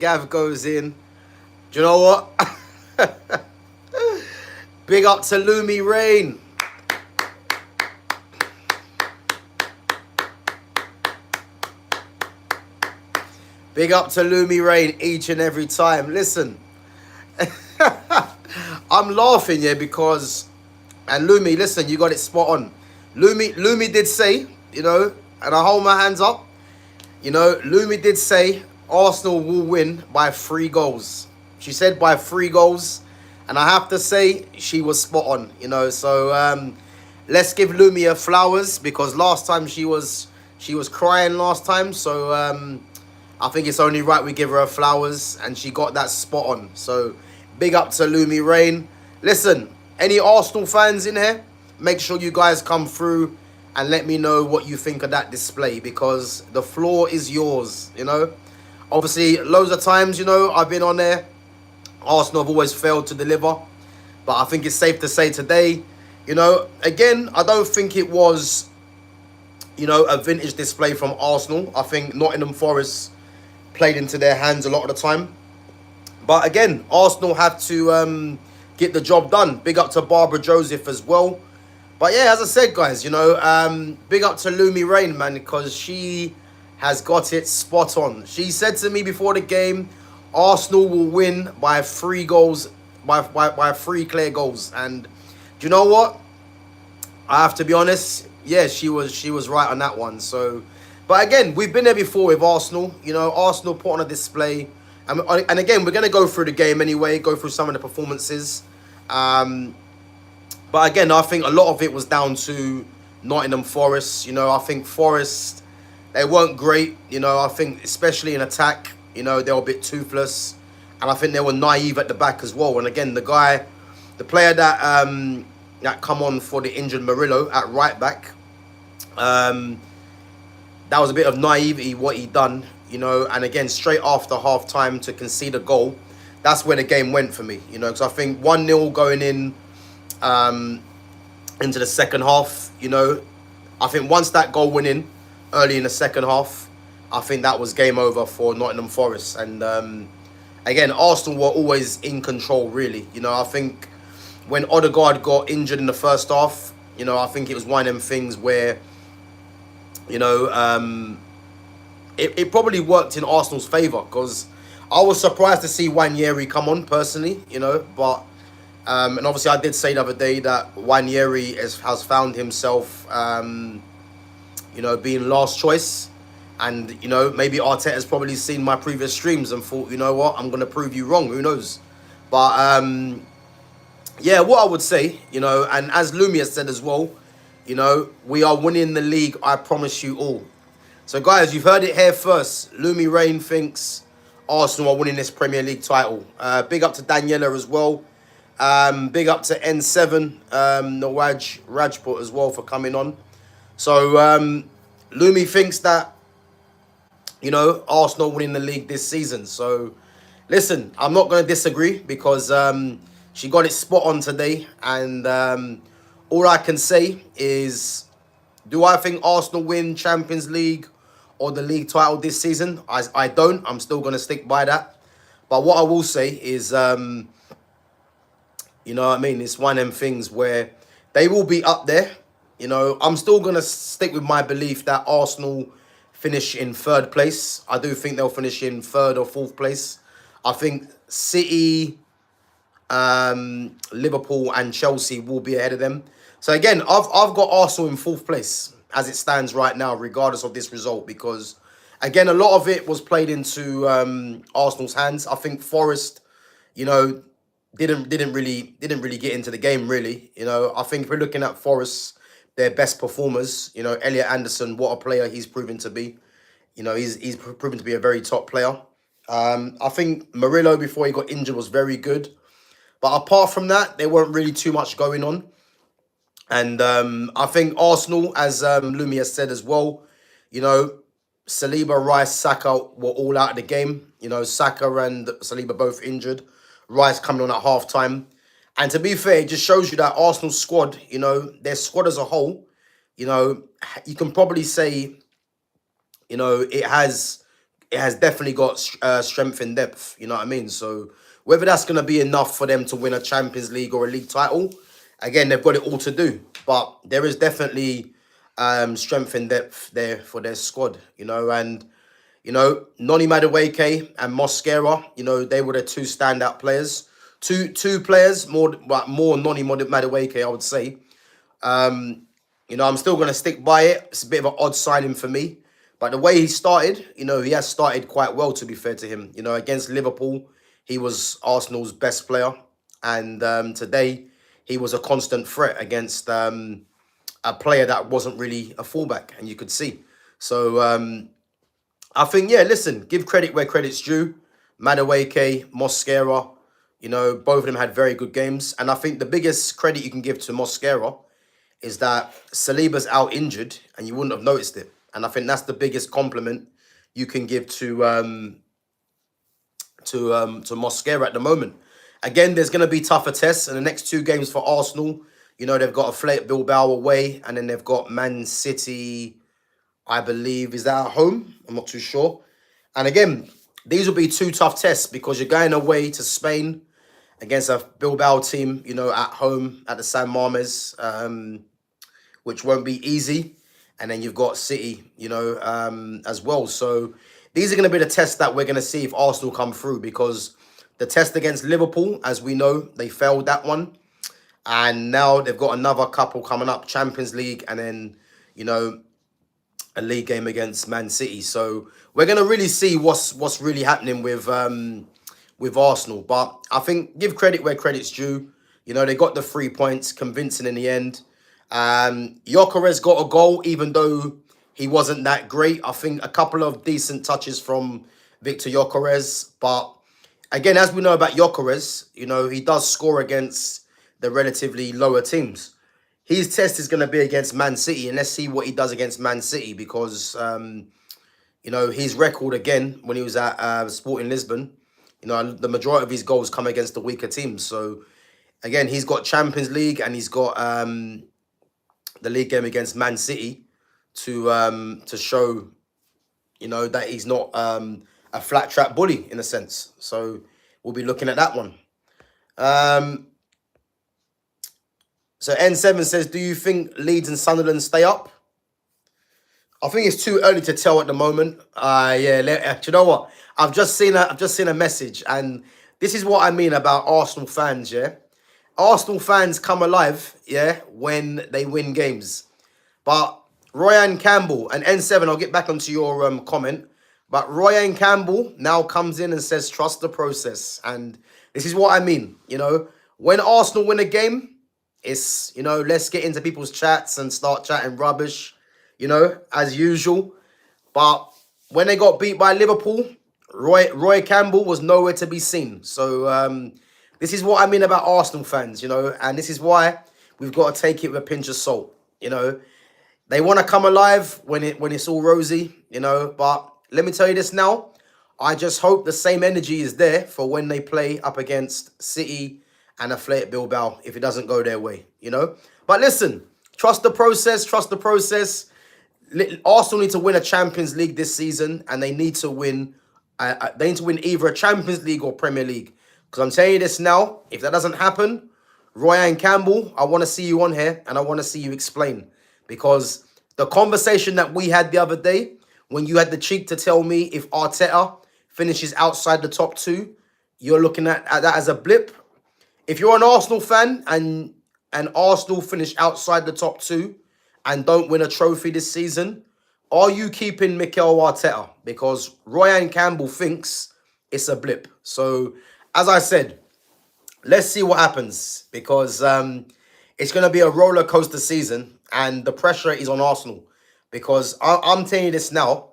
Gav goes in. Do you know what? Big up to Lumi Rain. Big up to Lumi Rain each and every time. Listen, I'm laughing here because, and Lumi, listen, you got it spot on. Lumi did say, and I hold my hands up. Lumi did say Arsenal will win by 3 goals. She said by 3 goals, and I have to say she was spot on. So let's give Lumi her flowers because last time she was crying last time. So I think it's only right we give her flowers, and she got that spot on. So big up to Lumi Rain. Listen, any Arsenal fans in here, make sure you guys come through and let me know what you think of that display because the floor is yours. Obviously, loads of times, I've been on there. Arsenal have always failed to deliver. But I think it's safe to say today, again, I don't think it was, a vintage display from Arsenal. I think Nottingham Forest played into their hands a lot of the time. But again, Arsenal had to get the job done. Big up to Barbara Joseph as well. But yeah, as I said, guys, big up to Lumi Rain, man, because she has got it spot on. She said to me before the game, Arsenal will win by 3 goals, by 3 clear goals. And do you know what? I have to be honest. Yeah, she was right on that one. So, but again, we've been there before with Arsenal. Arsenal put on a display, and again, we're gonna go through the game anyway. Go through some of the performances. But again, I think a lot of it was down to Nottingham Forest. I think Forest, they weren't great. I think especially in attack, they were a bit toothless, and I think they were naive at the back as well. And again, the player that come on for the injured Murillo at right back, that was a bit of naivety what he done, and again, straight after half time to concede a goal, that's where the game went for me, because I think 1-0 going in into the second half, I think once that goal went in early in the second half, I think that was game over for Nottingham Forest. And again, Arsenal were always in control, really. I think when Odegaard got injured in the first half, I think it was one of them things where, it probably worked in Arsenal's favour because I was surprised to see Wanyeri come on personally, but and obviously I did say the other day that Wanyeri has found himself, being last choice. And, maybe Arteta's probably seen my previous streams and thought, you know what, I'm going to prove you wrong. Who knows? But, yeah, what I would say, and as Lumi has said as well, we are winning the league, I promise you all. So, guys, you've heard it here first. Lumi Rain thinks Arsenal are winning this Premier League title. Big up to Daniela as well. Big up to N7, Nawaj Rajput as well for coming on. So, Lumi thinks that, Arsenal winning the league this season. So, listen, I'm not going to disagree because she got it spot on today. And all I can say is, do I think Arsenal win Champions League or the league title this season? I don't. I'm still going to stick by that. But what I will say is, it's one of them things where they will be up there. I'm still going to stick with my belief that Arsenal finish in third place. I do think they'll finish in third or fourth place. I think City, Liverpool and Chelsea will be ahead of them. So again, I've got Arsenal in fourth place as it stands right now, regardless of this result, because again, a lot of it was played into Arsenal's hands. I think Forest, didn't really get into the game really. I think if we're looking at Forest, their best performers, Elliot Anderson, what a player he's proven to be. He's proven to be a very top player. I think Murillo, before he got injured, was very good. But apart from that, there weren't really too much going on. And I think Arsenal, as Lumi has said as well, Saliba, Rice, Saka were all out of the game. Saka and Saliba both injured. Rice coming on at half-time. And to be fair, it just shows you that Arsenal squad, their squad as a whole, you can probably say, it has it has definitely got strength in depth. You know what I mean? So whether that's going to be enough for them to win a Champions League or a league title, again, they've got it all to do. But there is definitely strength in depth there for their squad. And Noni Madueke and Mosquera, they were the two standout players. Two players, more Noni Madueke, I would say. I'm still going to stick by it. It's a bit of an odd signing for me. But the way he started, he has started quite well, to be fair to him. Against Liverpool, he was Arsenal's best player. And today, he was a constant threat against a player that wasn't really a fullback, and you could see. So I think, listen, give credit where credit's due. Madueke, Mosquera, both of them had very good games. And I think the biggest credit you can give to Mosquera is that Saliba's out injured and you wouldn't have noticed it. And I think that's the biggest compliment you can give to Mosquera at the moment. Again, there's going to be tougher tests in the next two games for Arsenal. They've got Athletic Bilbao away, and then they've got Man City, I believe. Is that at home? I'm not too sure. And again, these will be two tough tests because you're going away to Spain against a Bilbao team, at home at the San Mames, which won't be easy. And then you've got City, as well. So these are going to be the tests that we're going to see if Arsenal come through, because the test against Liverpool, as we know, they failed that one. And now they've got another couple coming up, Champions League, and then, a league game against Man City. So we're going to really see what's really happening with Arsenal. But I think give credit where credit's due. They got the 3 points, convincing in the end. Gyökeres got a goal, even though he wasn't that great. I think a couple of decent touches from Victor Gyökeres. But again, as we know about Gyökeres, he does score against the relatively lower teams. His test is going to be against Man City, and let's see what he does against Man City, because, his record, again, when he was at Sporting Lisbon, the majority of his goals come against the weaker teams. So, again, he's got Champions League and he's got the league game against Man City to show, that he's not a flat track bully, in a sense. So, we'll be looking at that one. So N7 says, do you think Leeds and Sunderland stay up? I think it's too early to tell at the moment. Do you know what? I've just seen a message, and this is what I mean about Arsenal fans, yeah? Arsenal fans come alive, yeah, when they win games. But Ryan Campbell, and N7, I'll get back onto your comment, but Ryan Campbell now comes in and says, trust the process. And this is what I mean, when Arsenal win a game, it's, let's get into people's chats and start chatting rubbish, as usual. But when they got beat by Liverpool, Roy Campbell was nowhere to be seen. So this is what I mean about Arsenal fans, and this is why we've got to take it with a pinch of salt. They want to come alive when it's all rosy, but let me tell you this now. I just hope the same energy is there for when they play up against City and Athletic Bilbao, if it doesn't go their way, But listen, trust the process, Arsenal need to win a Champions League this season, and they need to win either a Champions League or Premier League. Because I'm telling you this now, if that doesn't happen, Ryan Campbell, I want to see you on here, and I want to see you explain. Because the conversation that we had the other day, when you had the cheek to tell me if Arteta finishes outside the top two, you're looking at that as a blip. If you're an Arsenal fan and Arsenal finish outside the top two and don't win a trophy this season, are you keeping Mikel Arteta? Because Ryan Campbell thinks it's a blip. So, as I said, let's see what happens, because it's going to be a roller coaster season and the pressure is on Arsenal. Because I'm telling you this now,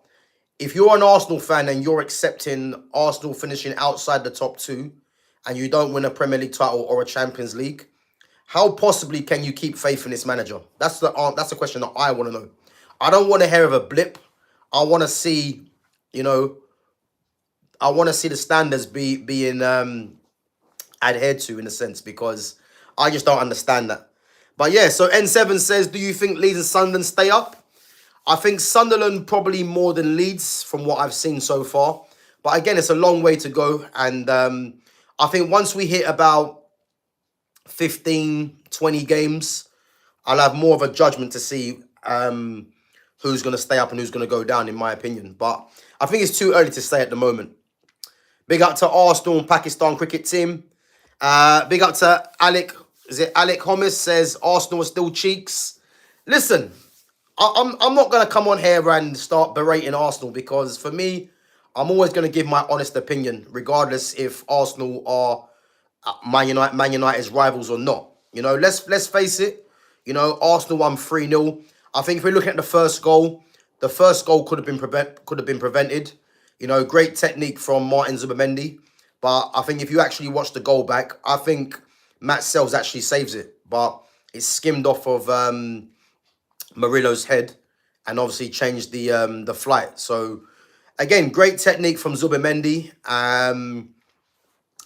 if you're an Arsenal fan and you're accepting Arsenal finishing outside the top two, and you don't win a Premier League title or a Champions League, how possibly can you keep faith in this manager? That's the question that I want to know. I don't want to hear of a blip. I want to see, the standards being adhered to, in a sense, because I just don't understand that. But yeah, so N7 says, do you think Leeds and Sunderland stay up? I think Sunderland probably more than Leeds from what I've seen so far. But again, it's a long way to go. And I think once we hit about 15, 20 games, I'll have more of a judgment to see who's going to stay up and who's going to go down, in my opinion. But I think it's too early to say at the moment. Big up to Arsenal and Pakistan cricket team. Big up to Alec. Is it Alec Homis says Arsenal are still cheeks? Listen, I'm not going to come on here and start berating Arsenal because for me, I'm always going to give my honest opinion, regardless if Arsenal are Man United's rivals or not. You know, let's face it. You know, Arsenal won 3-0. I think if we look at the first goal could have been prevented. You know, great technique from Martin Zubimendi. But I think if you actually watch the goal back, I think Matt Sells actually saves it. But it's skimmed off of Murillo's head and obviously changed the flight. So again, great technique from Zubimendi.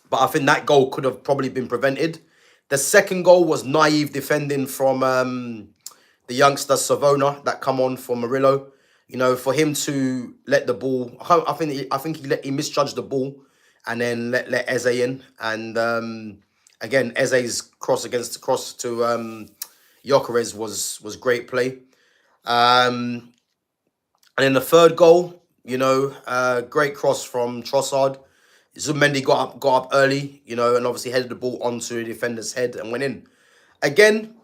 But I think that goal could have probably been prevented. The second goal was naive defending from the youngster Savona that come on for Murillo. You know, for him to let the ball, I think he misjudged the ball, and then let Eze in. And again, Eze's cross to Gyökeres was great play. And then the third goal, you know, great cross from Trossard. Zubimendi got up early, you know, and obviously headed the ball onto the defender's head and went in. Again,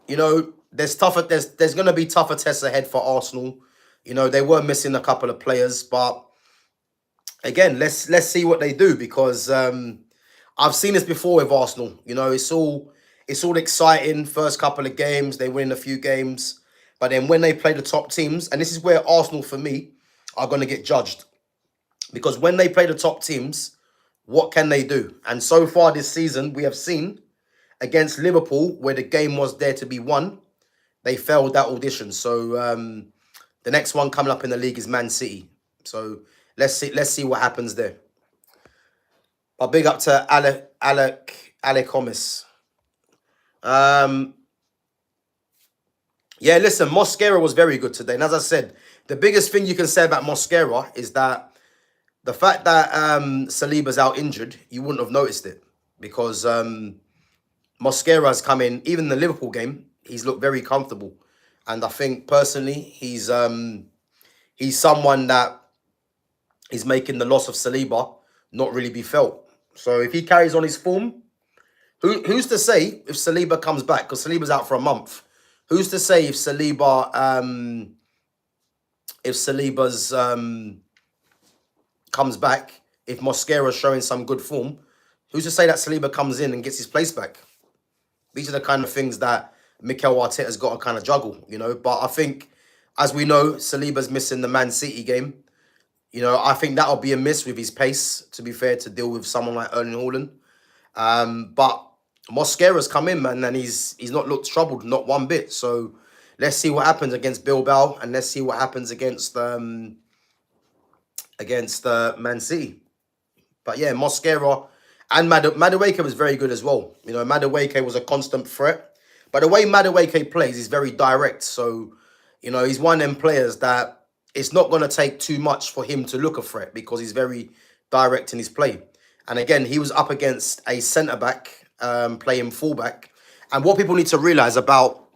you know, there's going to be tougher tests ahead for Arsenal. You know, they were missing a couple of players, but again, let's see what they do because I've seen this before with Arsenal. You know, it's all exciting. First couple of games, they win a few games, but then when they play the top teams, and this is where Arsenal for me are going to get judged, because when they play the top teams, what can they do? And so far this season, we have seen against Liverpool, where the game was there to be won, they failed that audition. So the next one coming up in the league is Man City. So let's see what happens there. But big up to Alec Homis. Yeah, listen, Mosquera was very good today. And as I said, the biggest thing you can say about Mosquera is that the fact that Saliba's out injured, you wouldn't have noticed it. Because Mosquera's come in, even in the Liverpool game, he's looked very comfortable. And I think personally, he's someone that is making the loss of Saliba not really be felt. So if he carries on his form, who's to say if Saliba comes back? Because Saliba's out for a month. Who's to say if Saliba's comes back, if Mosquera's showing some good form, who's to say that Saliba comes in and gets his place back? These are the kind of things that Mikel Arteta's got to kind of juggle, you know. But I think, as we know, Saliba's missing the Man City game. You know, I think that'll be a miss with his pace, to be fair, to deal with someone like Erling Haaland. But Mosquera's come in, man, and he's not looked troubled, not one bit. So let's see what happens against Bilbao, and let's see what happens against Man City. But yeah, Mosquera and Madueke was very good as well. You know, Madueke was a constant threat. But the way Madueke plays is very direct. So, you know, he's one of them players that it's not going to take too much for him to look a threat because he's very direct in his play. And again, he was up against a centre-back playing fullback. And what people need to realise about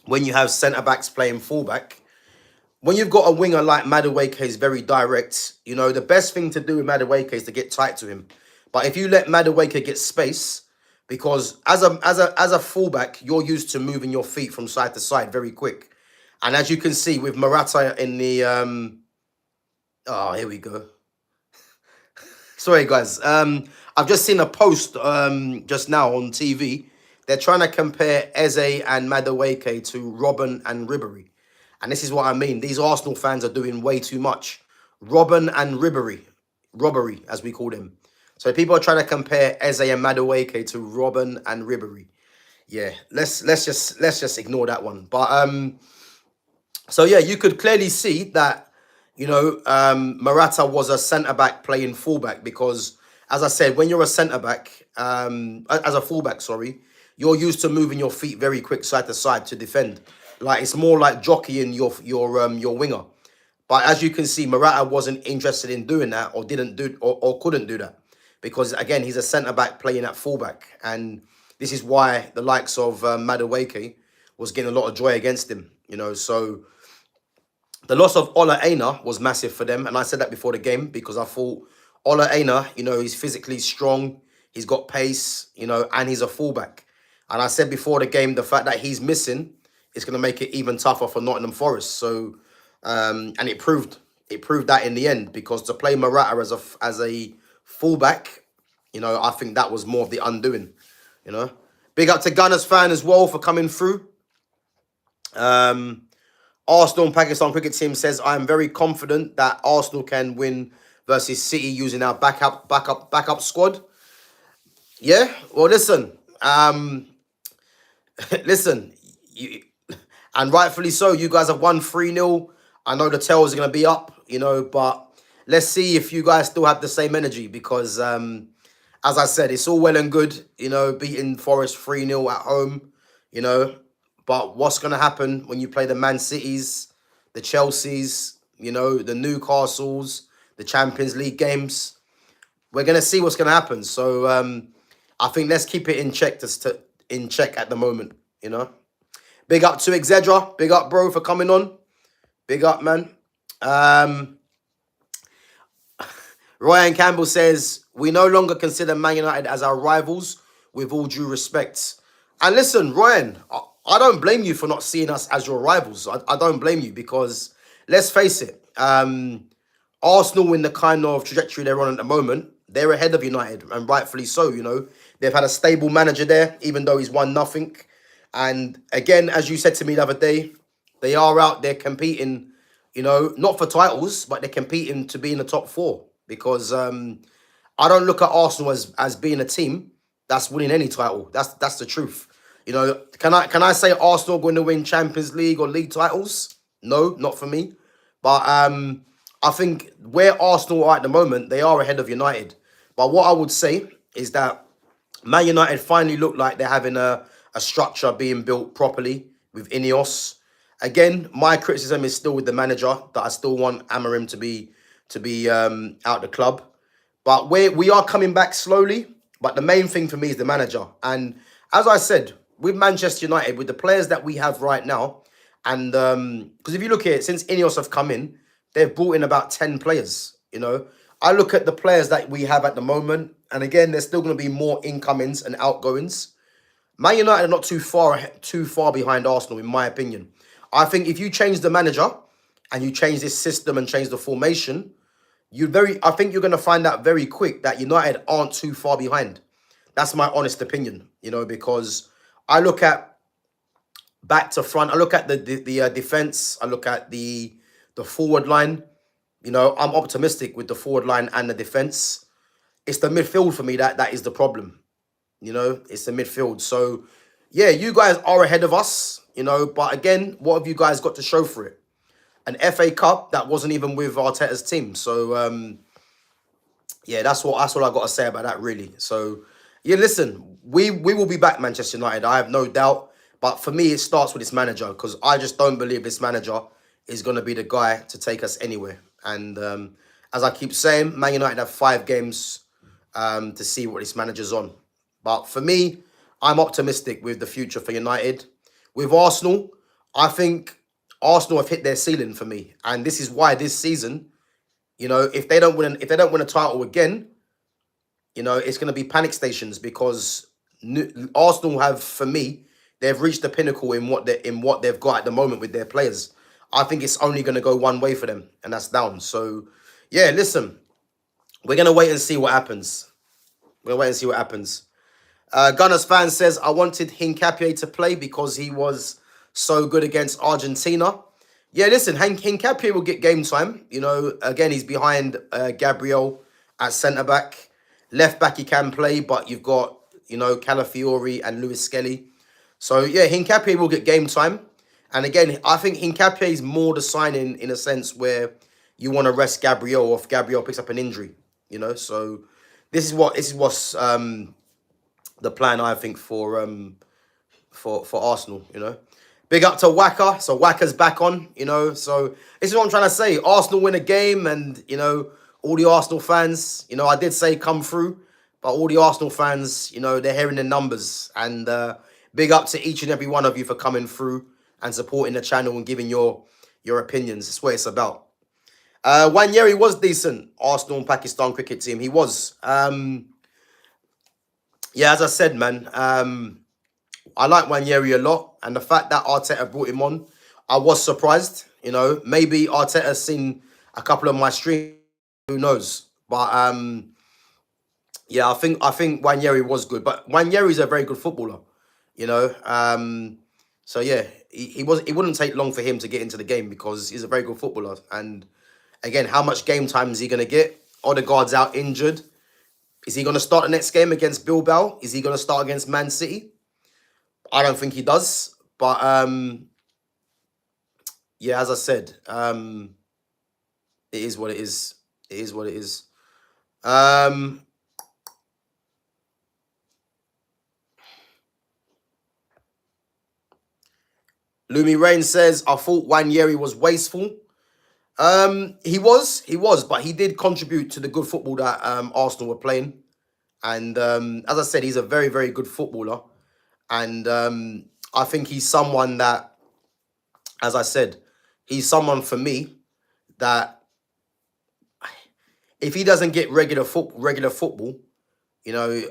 when you have centre-backs playing fullback, when you've got a winger like Madueke is very direct, you know, the best thing to do with Madueke is to get tight to him. But if you let Madueke get space, because as a fullback, you're used to moving your feet from side to side very quick. And as you can see with Morata in the... oh, here we go. Sorry, guys. I've just seen a post just now on TV. They're trying to compare Eze and Madueke to Robben and Ribéry. And this is what I mean. These Arsenal fans are doing way too much. Robben and Ribéry. Robbery, as we call them. So people are trying to compare Eze and Madueke to Robben and Ribéry. Yeah, let's just ignore that one. But so yeah, you could clearly see that, you know, Morata was a centre-back playing fullback because, as I said, when you're a centre-back, as a fullback, sorry, you're used to moving your feet very quick side to side to defend. Like it's more like jockeying your winger. But as you can see, Morata wasn't interested in doing that, or didn't do, or couldn't do that, because again he's a centre back playing at fullback, and this is why the likes of Madueke was getting a lot of joy against him. You know, so the loss of Ola Aina was massive for them, and I said that before the game because I thought Ola Aina, you know, he's physically strong, he's got pace, you know, and he's a fullback. And I said before the game, the fact that he's missing is going to make it even tougher for Nottingham Forest. So, and it proved that in the end, because to play Morata as a fullback, you know, I think that was more of the undoing. You know, big up to Gunners fan as well for coming through. Arsenal and Pakistan cricket team says, I am very confident that Arsenal can win versus City using our backup squad. Yeah, well, listen, listen, and rightfully so. You guys have won 3-0. I know the tails are going to be up, you know, but let's see if you guys still have the same energy, because, as I said, it's all well and good, you know, beating Forest 3-0 at home, you know. But what's going to happen when you play the Man Cities, the Chelseas, you know, the Newcastles, the Champions League games? We're going to see what's going to happen. So I think let's keep it in check in check at the moment, you know. Big up to Exedra. Big up, bro, for coming on. Big up, man. Ryan Campbell says, we no longer consider Man United as our rivals, with all due respect. And listen, Ryan, I don't blame you for not seeing us as your rivals. I don't blame you, because let's face it, Arsenal, in the kind of trajectory they're on at the moment, they're ahead of United, and rightfully so. You know, they've had a stable manager there, even though he's won nothing. And again, as you said to me the other day, they are out there competing, you know, not for titles, but they're competing to be in the top 4. Because I don't look at Arsenal as being a team that's winning any title. That's the truth. You know, can I say Arsenal going to win Champions League or league titles? No, not for me. But I think where Arsenal are at the moment, they are ahead of United. But what I would say is that Man United finally look like they're having a structure being built properly with Ineos. Again, my criticism is still with the manager, that I still want Amorim to be out the club. But we are coming back slowly. But the main thing for me is the manager. And as I said, with Manchester United, with the players that we have right now, and because if you look at it, since Ineos have come in, they've brought in about 10 players, you know. I look at the players that we have at the moment, and again, there's still going to be more incomings and outgoings. Man United are not too far behind Arsenal, in my opinion. I think if you change the manager and you change this system and change the formation, I think you're going to find out very quick that United aren't too far behind. That's my honest opinion, you know, because I look at back to front, I look at the defense, I look at the forward line. You know, I'm optimistic with the forward line and the defense. It's the midfield for me that is the problem. You know, it's the midfield. So, yeah, you guys are ahead of us, you know, but again, what have you guys got to show for it? An FA Cup that wasn't even with Arteta's team. So, yeah, that's all I got to say about that, really. So, yeah, listen, we will be back, Manchester United. I have no doubt. But for me, it starts with this manager, because I just don't believe this manager is going to be the guy to take us anywhere. And as I keep saying, Man United have 5 games to see what this manager's on. But for me, I'm optimistic with the future for United. With Arsenal, I think Arsenal have hit their ceiling for me. And this is why this season, you know, if they don't win a title again, you know, it's going to be panic stations, because Arsenal have, for me, they've reached the pinnacle in what they've got at the moment with their players. I think it's only going to go one way for them, and that's down. So, yeah, listen, we're going to wait and see what happens. Gunners fan says, I wanted Hincapié to play because he was so good against Argentina. Yeah, listen, Hincapié will get game time. You know, again, he's behind Gabriel at centre-back. Left-back he can play, but you've got, you know, Calafiori and Lewis Skelly. So, yeah, Hincapié will get game time. And again, I think Hincapié is more the signing in a sense where you want to rest Gabriel, or if Gabriel picks up an injury, you know. So this is what's the plan, I think, for Arsenal, you know. Big up to Waka. So Waka's back on, you know. So this is what I'm trying to say. Arsenal win a game and, you know, all the Arsenal fans, you know, I did say come through, but all the Arsenal fans, you know, they're hearing the numbers. And big up to each and every one of you for coming through and supporting the channel and giving your opinions. That's what it's about. Wanyeri was decent. Arsenal and Pakistan cricket team. He was. Yeah, as I said, man, I like Wanyeri a lot. And the fact that Arteta brought him on, I was surprised. You know, maybe Arteta's seen a couple of my streams. Who knows? But yeah, I think Wanyeri was good. But Wanyeri's a very good footballer. You know, so yeah, it wouldn't take long for him to get into the game because he's a very good footballer. And again, how much game time is he going to get? Odegaard's out injured. Is he going to start the next game against Bilbao? Is he going to start against Man City? I don't think he does. But yeah, as I said, it is what it is. It is what it is. Lumi Rain says, I thought Wanyeri was wasteful. He was, but he did contribute to the good football that Arsenal were playing. And as I said, he's a very, very good footballer. And I think he's someone that, as I said, he's someone for me that if he doesn't get regular football, you know,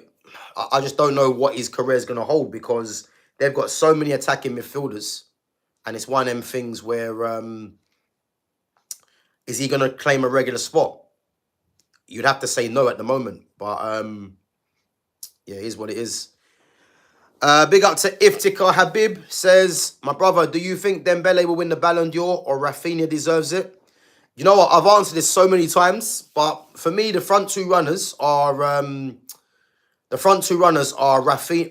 I just don't know what his career is going to hold because they've got so many attacking midfielders. And it's one of them things where, is he going to claim a regular spot? You'd have to say no at the moment. But, yeah, it is what it is. Big up to Iftikhar Habib says, my brother, do you think Dembele will win the Ballon d'Or or Rafinha deserves it? You know what? I've answered this so many times. But for me, the front two runners are Rafinha,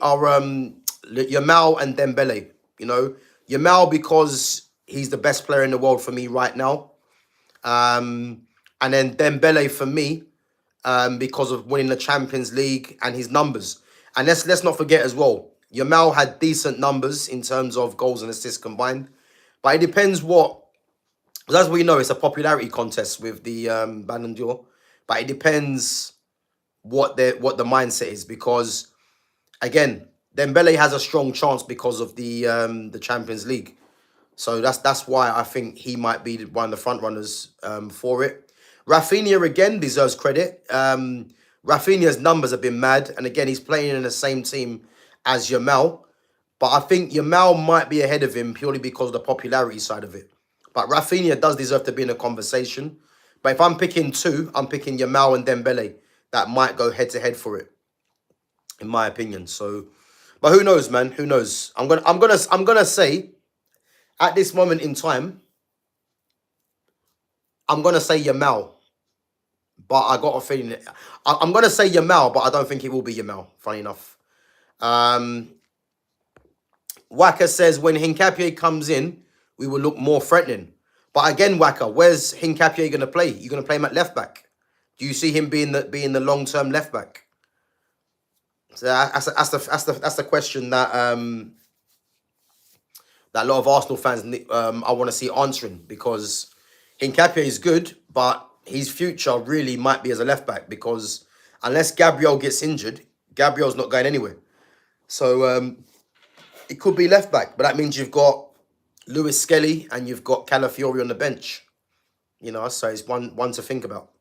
Yamal and Dembele. You know, Yamal because he's the best player in the world for me right now. And then Dembele for me because of winning the Champions League and his numbers. And let's not forget as well, Yamal had decent numbers in terms of goals and assists combined. But it depends what, as we know, it's a popularity contest with the Ballon d'Or. But it depends what the mindset is because, again, Dembele has a strong chance because of the Champions League. So that's why I think he might be one of the front runners for it. Rafinha, again, deserves credit. Rafinha's numbers have been mad. And again, he's playing in the same team as Yamal. But I think Yamal might be ahead of him purely because of the popularity side of it. But Rafinha does deserve to be in a conversation. But if I'm picking two, I'm picking Yamal and Dembele. That might go head-to-head for it, in my opinion. So, but who knows, man? Who knows? I'm gonna say, at this moment in time, I'm gonna say Yamal. But I got a feeling I'm gonna say Yamal, but I don't think it will be Yamal. Funny enough. Waka says when Hincapié comes in, we will look more threatening. But again, Waka, where's Hincapié gonna play? You're gonna play him at left back. Do you see him being the long-term left back? So that's the question that that a lot of Arsenal fans I want to see answering because Hincapié is good, but his future really might be as a left back because unless Gabriel gets injured, Gabriel's not going anywhere. So it could be left back, but that means you've got Lewis Skelly and you've got Calafiori on the bench. You know, so it's one to think about.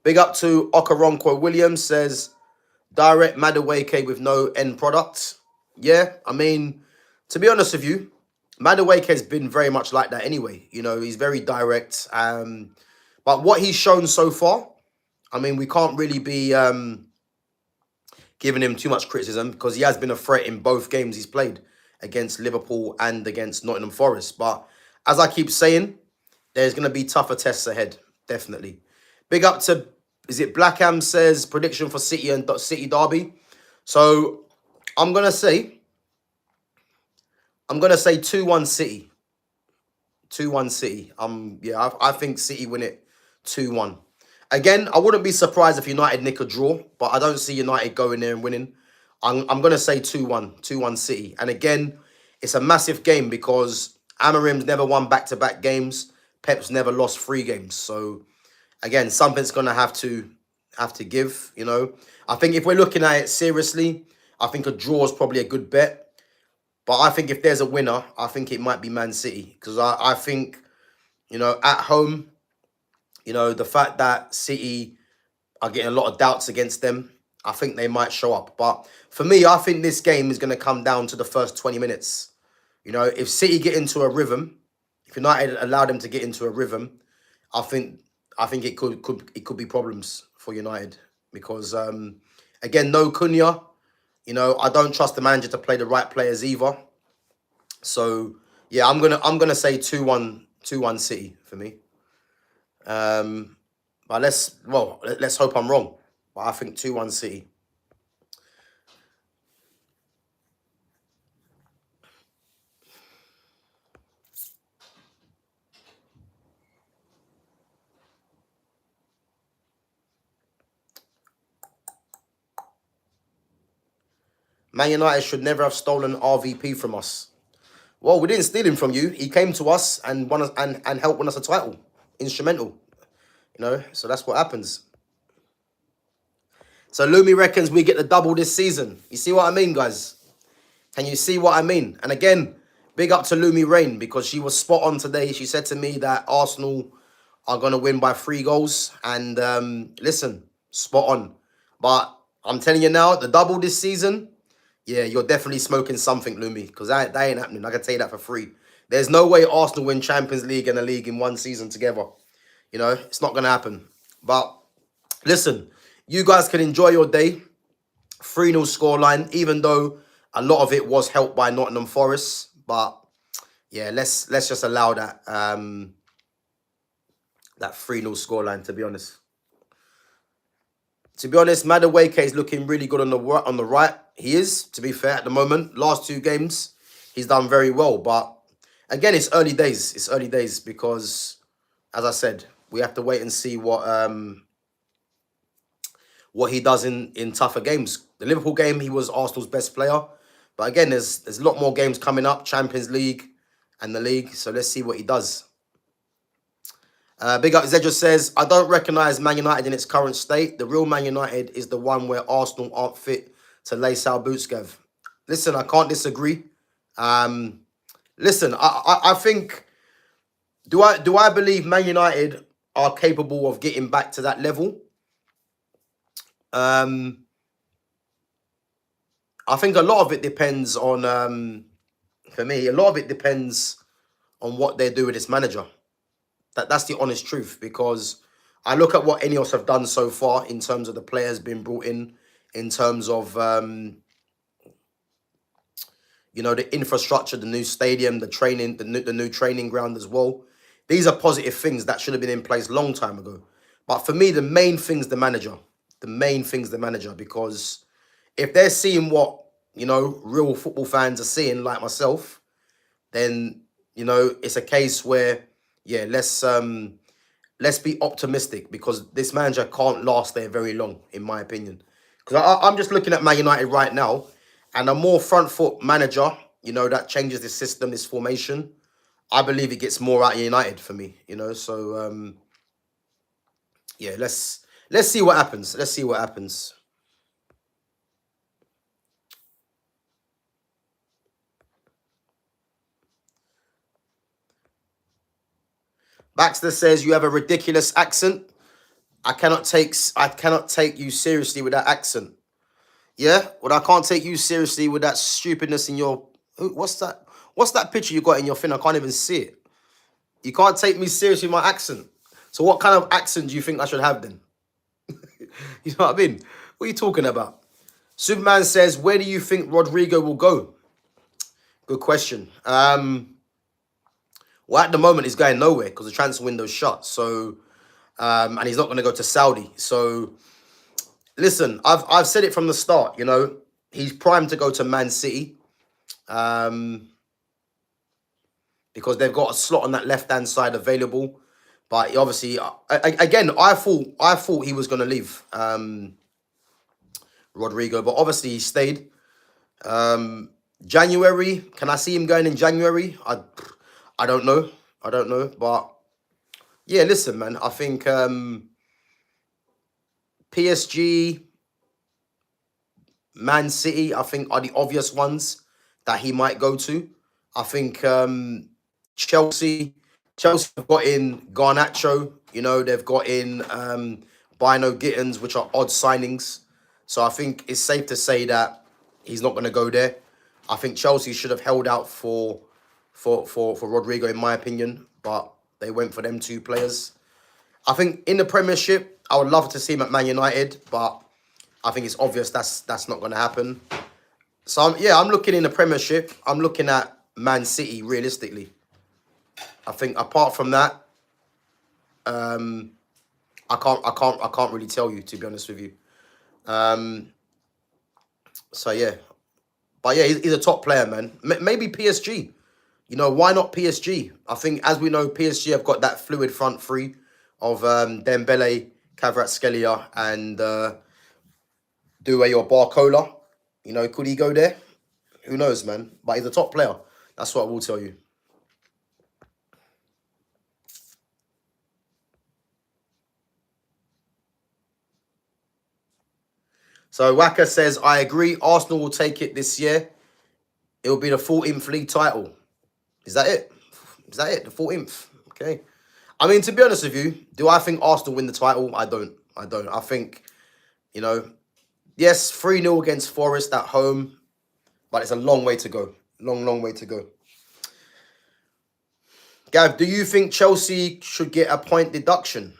Big up to Okaronko Williams says, direct Madueke with no end product. Yeah, I mean, to be honest with you, Madueke has been very much like that anyway. You know, he's very direct. But what he's shown so far, I mean, we can't really be giving him too much criticism because he has been a threat in both games he's played against Liverpool and against Nottingham Forest. But as I keep saying, there's going to be tougher tests ahead, definitely. Big up to, is it Blackham says, prediction for City and City Derby. So I'm going to say 2-1 City. 2-1 City. Yeah, I think City win it 2-1. Again, I wouldn't be surprised if United nick a draw, but I don't see United going there and winning. I'm gonna say 2-1, 2-1 City. And again, it's a massive game because Amarim's never won back-to-back games. Pep's never lost 3 games. So again, something's gonna have to give. I think if we're looking at it seriously, I think a draw is probably a good bet. But I think if there's a winner, I think it might be Man City. Because I think, at home, the fact that City are getting a lot of doubts against them, I think they might show up. But for me, I think this game is going to come down to the first 20 minutes. If City get into a rhythm, if United allow them to get into a rhythm, I think it could be problems for United because again, no Cunha. I don't trust the manager to play the right players either. So yeah, I'm gonna say 2-1 City for me. But let's hope I'm wrong. But I think 2-1 City. Man United should never have stolen RVP from us. Well, we didn't steal him from you. He came to us and won us and helped win us a title. Instrumental. So that's what happens. So Lumi reckons we get the double this season. You see what I mean, guys? Can you see what I mean? And again, big up to Lumi Rain because she was spot on today. She said to me that Arsenal are going to win by 3 goals. And listen, spot on. But I'm telling you now, the double this season, yeah, you're definitely smoking something, Lumi, because that ain't happening. I can tell you that for free. There's no way Arsenal win Champions League and a league in one season together. It's not going to happen. But listen, you guys can enjoy your day. 3-0 scoreline, even though a lot of it was helped by Nottingham Forest. But yeah, let's just allow that that 3-0 scoreline, to be honest. To be honest, Madueke is looking really good on the right. He is, to be fair, at the moment. Last 2 games, he's done very well. But again, it's early days. It's early days because, as I said, we have to wait and see what he does in tougher games. The Liverpool game, he was Arsenal's best player. But again, there's a lot more games coming up, Champions League and the league. So let's see what he does. Big up Zedra says, I don't recognise Man United in its current state. The real Man United is the one where Arsenal aren't fit to lace our boots, Gav. Listen, I can't disagree. Listen, I think, do I believe Man United are capable of getting back to that level? I think a lot of it depends on, for me, a lot of it depends on what they do with this manager. That's the honest truth, because I look at what Ineos have done so far in terms of the players being brought in terms of, the infrastructure, the new stadium, the training, the new training ground as well. These are positive things that should have been in place long time ago. But for me, the main thing's the manager. The main thing's the manager, because if they're seeing what, real football fans are seeing, like myself, then, it's a case where, yeah, let's be optimistic, because this manager can't last there very long, in my opinion. Because I'm just looking at Man United right now, and a more front foot manager, that changes this system, this formation, I believe it gets more out of United for me, So, yeah, let's see what happens. Let's see what happens. Baxter says you have a ridiculous accent. I cannot take you seriously with that accent. Yeah? Well, I can't take you seriously with that stupidness in your... What's that? What's that picture you got in your thing? I can't even see it. You can't take me seriously with my accent. So what kind of accent do you think I should have then? You know what I mean? What are you talking about? Superman says, where do you think Rodrigo will go? Good question. Well, at the moment, he's going nowhere because the transfer window's shut. So, and he's not going to go to Saudi. So, listen, I've said it from the start. He's primed to go to Man City, because they've got a slot on that left-hand side available. But obviously, again, I thought he was going to leave, Rodrigo. But obviously, he stayed. January, can I see him going in January? I don't know. I don't know. But yeah, listen, man. I think PSG, Man City, I think are the obvious ones that he might go to. I think Chelsea, Chelsea have got in Garnacho. You know, they've got in Bino Gittins, which are odd signings. So I think it's safe to say that he's not going to go there. I think Chelsea should have held out for Rodrigo, in my opinion, but they went for them two players. I think in the Premiership, I would love to see him at Man United, but I think it's obvious that's not going to happen. So I'm looking in the Premiership. I'm looking at Man City realistically. I think apart from that, I can't really tell you, to be honest with you. So yeah, but yeah, he's a top player, man. Maybe PSG. You know, why not PSG? I think, as we know, PSG have got that fluid front three of Dembele, Kvaratskhelia, and Doué or Barcola. You know, could he go there? Who knows, man? But he's a top player. That's what I will tell you. So Waka says, I agree. Arsenal will take it this year. It will be the 14th league title. Is that it? Is that it? The 14th? Okay. I mean, to be honest with you, do I think Arsenal win the title? I don't. I think, you know, yes, 3-0 against Forest at home, but it's a long way to go. Long way to go. Gav, do you think Chelsea should get a point deduction?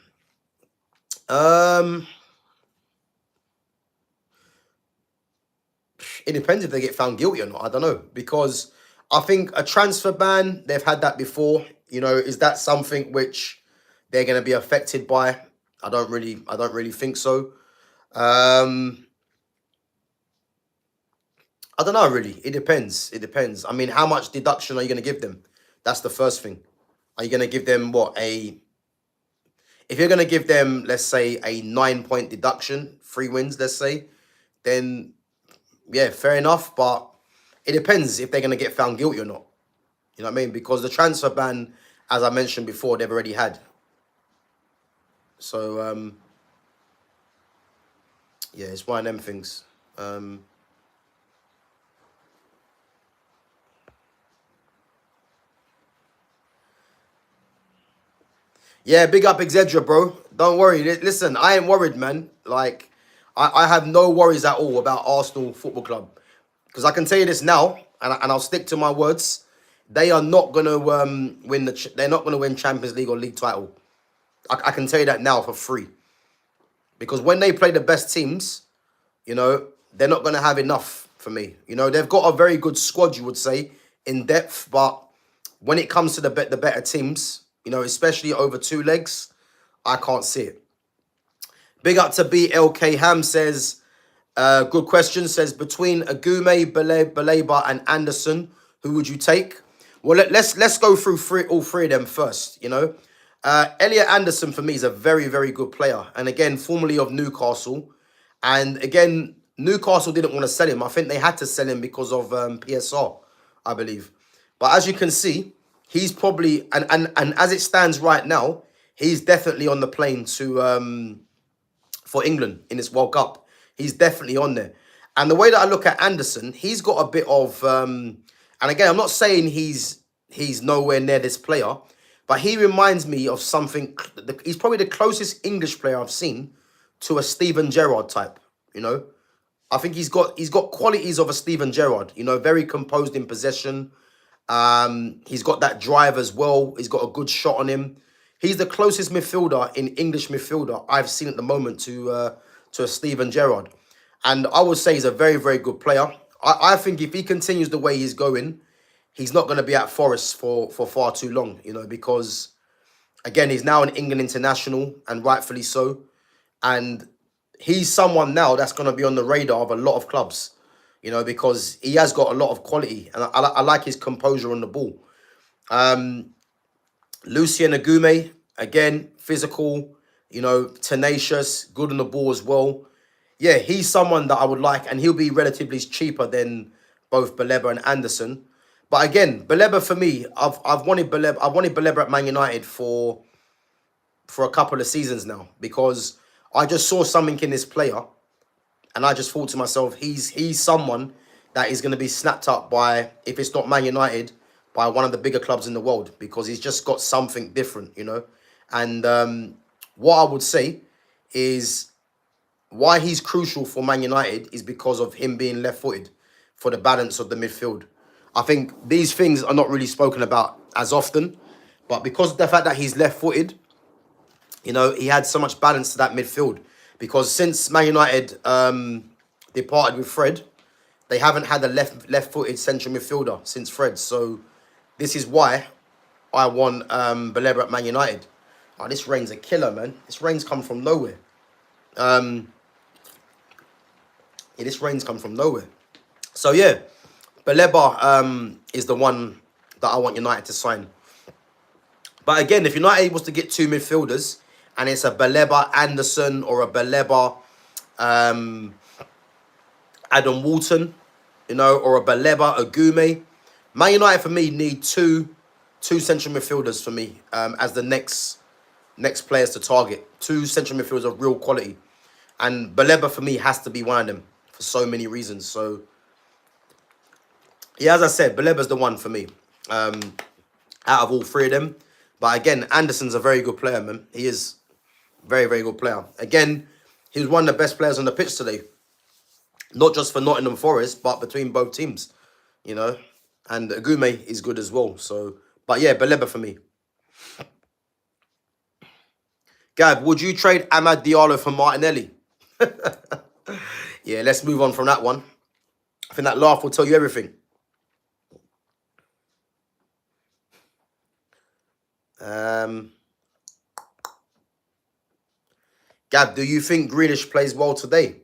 It depends if they get found guilty or not. I don't know, because I think a transfer ban, they've had that before. You know, is that something which they're going to be affected by? I don't really think so. I don't know, really. It depends. It depends. I mean, how much deduction are you going to give them? That's the first thing. Are you going to give them what? If you're going to give them, let's say, a 9-point deduction, 3 wins, let's say, then yeah, fair enough. But it depends if they're going to get found guilty or not. You know what I mean? Because the transfer ban, as I mentioned before, they've already had. So, yeah, it's one of them things. Yeah, big up Exedra, bro. Don't worry. Listen, I ain't worried, man. Like, I have no worries at all about Arsenal Football Club. Because I can tell you this now, and I'll stick to my words. They are not going to win they're not going to win Champions League or league title. I can tell you that now for free. Because when they play the best teams, you know, they're not going to have enough for me. You know, they've got a very good squad, you would say, in depth. But when it comes to the better teams, you know, especially over 2 legs, I can't see it. Big up to BLK Ham says, good question, says, between Agume, Baleba, and Anderson, who would you take? Well, let's go through all three of them first, you know. Elliot Anderson, for me, is a very, very good player. And again, formerly of Newcastle. And again, Newcastle didn't want to sell him. I think they had to sell him because of PSR, I believe. But as you can see, he's probably, and as it stands right now, he's definitely on the plane to for England in this World Cup. He's definitely on there. And the way that I look at Anderson, he's got a bit of, and again, I'm not saying he's nowhere near this player, but he reminds me of something. He's probably the closest English player I've seen to a Steven Gerrard type, you know. I think he's got qualities of a Steven Gerrard, you know, very composed in possession. He's got that drive as well. He's got a good shot on him. He's the closest midfielder in English midfielder I've seen at the moment to a Steven Gerrard. And I would say he's a very, very good player. I think if he continues the way he's going, he's not going to be at Forest for far too long, you know, because, again, he's now an England international, and rightfully so. And he's someone now that's going to be on the radar of a lot of clubs, you know, because he has got a lot of quality. And I like his composure on the ball. Lucien Agume, again, physical, you know, tenacious, good on the ball as well. Yeah, he's someone that I would like, and he'll be relatively cheaper than both Baleba and Anderson. But again, Baleba for me, I've wanted Baleba. I've wanted Baleba at Man United for a couple of seasons now, because I just saw something in this player, and I just thought to myself, he's someone that is going to be snapped up by, if it's not Man United, by one of the bigger clubs in the world, because he's just got something different, you know. And what I would say is why he's crucial for Man United is because of him being left-footed for the balance of the midfield. I think these things are not really spoken about as often, but because of the fact that he's left-footed, you know, he had so much balance to that midfield. Because since Man United departed with Fred, they haven't had a left-footed central midfielder since Fred. So this is why I want Baleba at Man United. Oh, this rain's a killer, man. This rain's come from nowhere. Yeah, this rain's come from nowhere. So yeah, Baleba is the one that I want United to sign. But again, if United was to get two midfielders, and it's a Baleba Anderson or a Baleba Adam Walton, you know, or a Baleba Agume, Man United for me need two central midfielders for me as the next players to target. Two central midfielders of real quality. And Baleba for me has to be one of them for so many reasons. So yeah, as I said, Baleba's the one for me out of all three of them. But again, Anderson's a very good player, man. He is a very, very good player. Again, he was one of the best players on the pitch today. Not just for Nottingham Forest, but between both teams, you know. And Agume is good as well. So, but yeah, Baleba for me. Gav, would you trade Amad Diallo for Martinelli? Yeah, let's move on from that one. I think that laugh will tell you everything. Gav, do you think Grealish plays well today?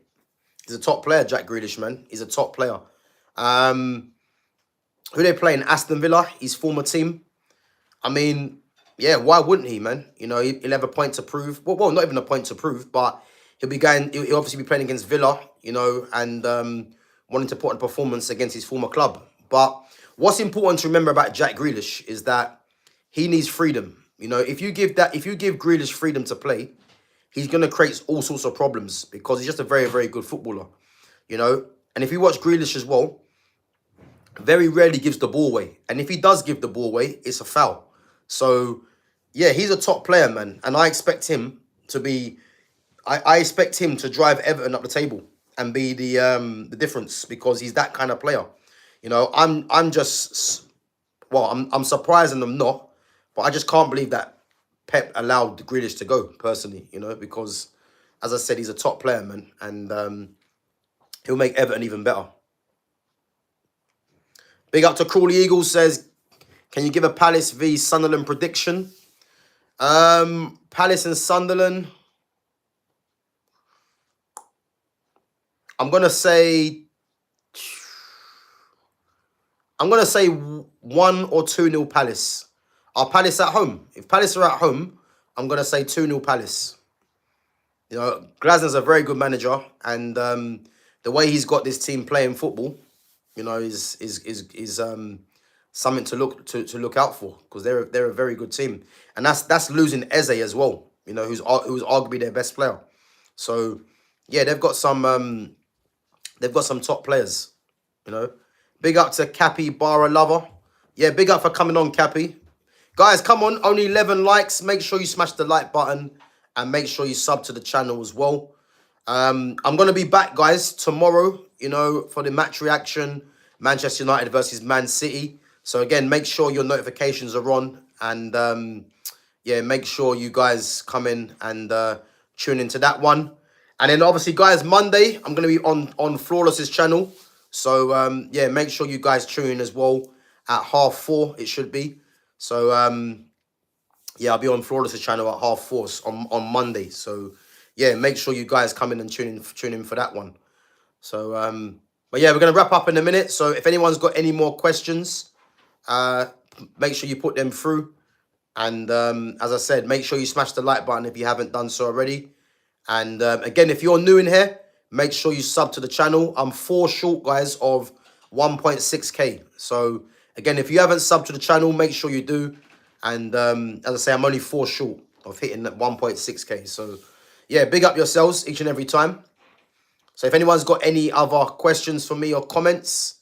He's a top player, Jack Grealish, man. He's a top player. Who they playing? Aston Villa, his former team. I mean, yeah, why wouldn't he, man? You know, he'll have a point to prove. Well, not even a point to prove, but he'll obviously be playing against Villa, you know, and wanting to put on a performance against his former club. But what's important to remember about Jack Grealish is that he needs freedom. You know, if you give Grealish freedom to play, he's going to create all sorts of problems because he's just a very, very good footballer, you know. And if you watch Grealish as well, very rarely gives the ball away. And if he does give the ball away, it's a foul. So, yeah, he's a top player, man. And I expect him to be... I expect him to drive Everton up the table and be the difference because he's that kind of player. You know, I'm just... Well, I'm surprised and I'm not. But I just can't believe that Pep allowed Grealish to go, personally, you know, because, as I said, he's a top player, man. And he'll make Everton even better. Big up to Crawley Eagles says, can you give a Palace v Sunderland prediction? Palace and Sunderland. I'm going to say 1 or 2-0 Palace. Are Palace at home? If Palace are at home, I'm going to say 2-0 Palace. You know, Glasner's a very good manager, and the way he's got this team playing football, you know, is something to look out for because they're a very good team, and that's losing Eze as well. You know, who's arguably their best player. So yeah, they've got some top players. You know, big up to Cappy Barra Lover. Yeah, big up for coming on, Cappy. Guys, come on, only 11 likes. Make sure you smash the like button and make sure you sub to the channel as well. I'm going to be back, guys, tomorrow, you know, for the match reaction, Manchester United versus Man City. So, again, make sure your notifications are on. And, yeah, make sure you guys come in and tune into that one. And then, obviously, guys, Monday, I'm going to be on Flawless's channel. So, yeah, make sure you guys tune in as well at 4:30, it should be. So, yeah, I'll be on Flawless's channel at 4:30 on Monday. So, yeah, make sure you guys come in and tune in for that one. So, but yeah, we're going to wrap up in a minute. So if anyone's got any more questions, make sure you put them through. And as I said, make sure you smash the like button if you haven't done so already. And again, if you're new in here, make sure you sub to the channel. I'm 4 short, guys, of 1.6k. So again, if you haven't subbed to the channel, make sure you do. And as I say, I'm only 4 short of hitting that 1.6k. So yeah, big up yourselves each and every time. So if anyone's got any other questions for me or comments,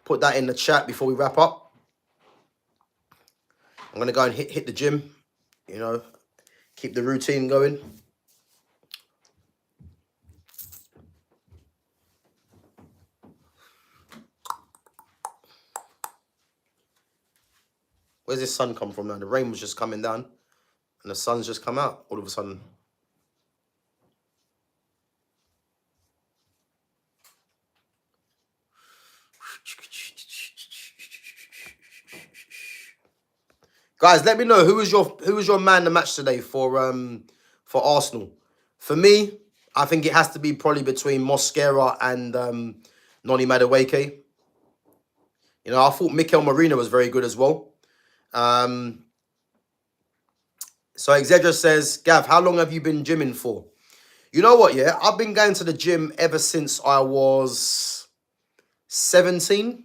put that in the chat before we wrap up. I'm going to go and hit the gym, you know, keep the routine going. Where's this sun come from now? The rain was just coming down and the sun's just come out all of a sudden. Guys, let me know who was your man of the match today for Arsenal. For me, I think it has to be probably between Mosquera and Noni Madueke. You know, I thought Mikel Merino was very good as well. So Exedra says, Gav, how long have you been gymming for? You know what, yeah? I've been going to the gym ever since I was 17.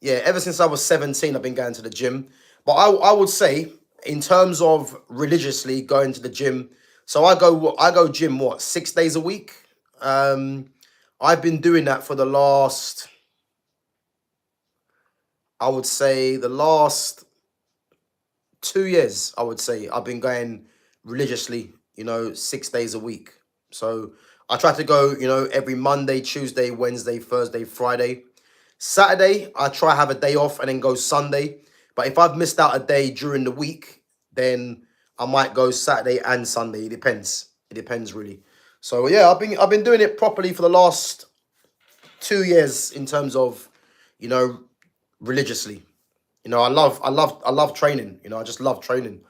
Yeah, ever since I was 17, I've been going to the gym. But I would say, in terms of religiously going to the gym, so I go gym, 6 days a week? I've been doing that for the last, I would say, the last 2 years, I would say. I've been going religiously, 6 days a week. So I try to go, every Monday, Tuesday, Wednesday, Thursday, Friday. Saturday, I try have a day off and then go Sunday. But if I've missed out a day during the week, then I might go Saturday and Sunday. It depends. It depends really. So yeah, I've been doing it properly for the last 2 years in terms of, religiously. I love training. I just love training.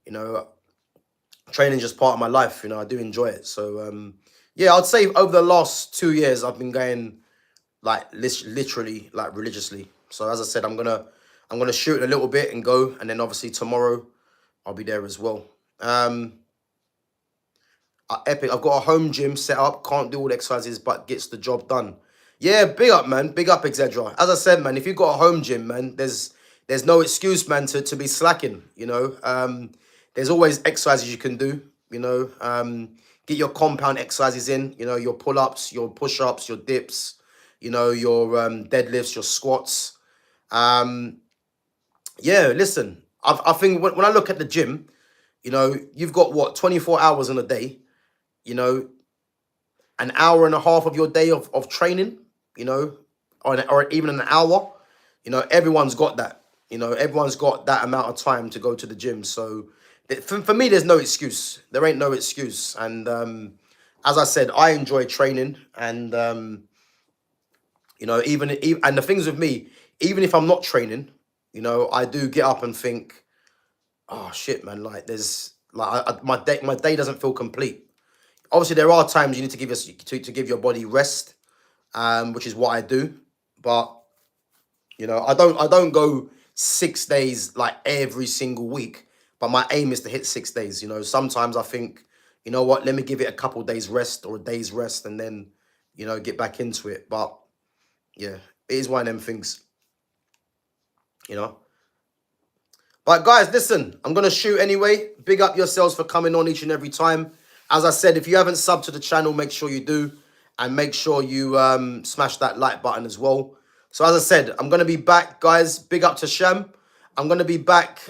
Training is just part of my life. I do enjoy it. So yeah, I'd say over the last 2 years, I've been going like literally like religiously. So as I said, I'm gonna shoot a little bit and go, and then obviously tomorrow I'll be there as well. Epic. I've got a home gym set up. Can't do all the exercises, but gets the job done. Yeah, big up, man. Big up, Exedra. As I said, man, if you've got a home gym, man, there's no excuse, man, to be slacking. There's always exercises you can do. Get your compound exercises in. Your pull-ups, your push-ups, your dips. Your deadlifts, your squats. Yeah, listen, I think when I look at the gym, you've got 24 hours in a day, an hour and a half of your day of training, or even an hour, everyone's got that, everyone's got that amount of time to go to the gym. So for me, there's no excuse. There ain't no excuse. And as I said, I enjoy training, and even and the things with me, even if I'm not training, I do get up and think, oh shit, man, like there's like my day doesn't feel complete. Obviously, there are times you need to give to give your body rest, which is what I do. But I don't go 6 days like every single week. But my aim is to hit 6 days. Sometimes I think, what, let me give it a couple days rest or a day's rest, and then get back into it. But yeah, it is one of them things. But guys, listen, I'm going to shoot anyway. Big up yourselves for coming on each and every time. As I said, if you haven't subbed to the channel, make sure you do. And make sure you smash that like button as well. So as I said, I'm going to be back, guys. Big up to Sham. I'm going to be back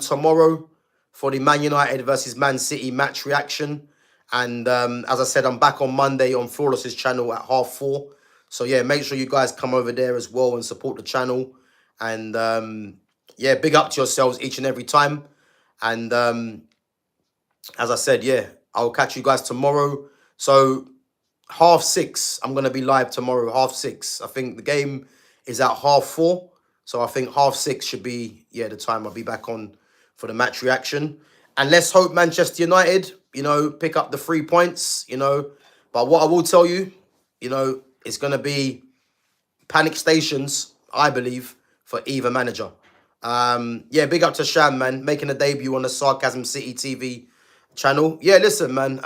tomorrow for the Man United versus Man City match reaction. And as I said, I'm back on Monday on Flawless's channel at 4:30. So yeah, make sure you guys come over there as well and support the channel. And yeah, big up to yourselves each and every time. And as I said, yeah, I'll catch you guys tomorrow. So 6:30, I'm going to be live tomorrow, 6:30. I think the game is at 4:30. So I think 6:30 should be, yeah, the time I'll be back on for the match reaction. And let's hope Manchester United, pick up the 3 points, But what I will tell you, it's going to be panic stations, I believe, for either manager. Yeah, big up to Sham, man, making a debut on the Sarcasm City TV channel. Yeah, listen, man.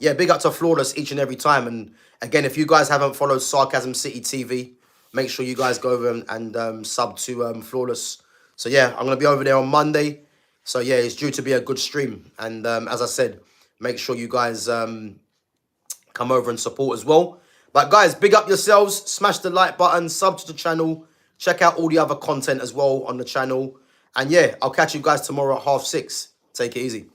Yeah, big up to Flawless each and every time. And again, if you guys haven't followed Sarcasm City TV make sure you guys go over and sub to Flawless. So yeah, I'm gonna be over there on Monday. So yeah, it's due to be a good stream. And as I said, make sure you guys come over and support as well. But guys, big up yourselves. Smash the like button, sub to the channel. Check out all the other content as well on the channel. And yeah, I'll catch you guys tomorrow at 6:30. Take it easy.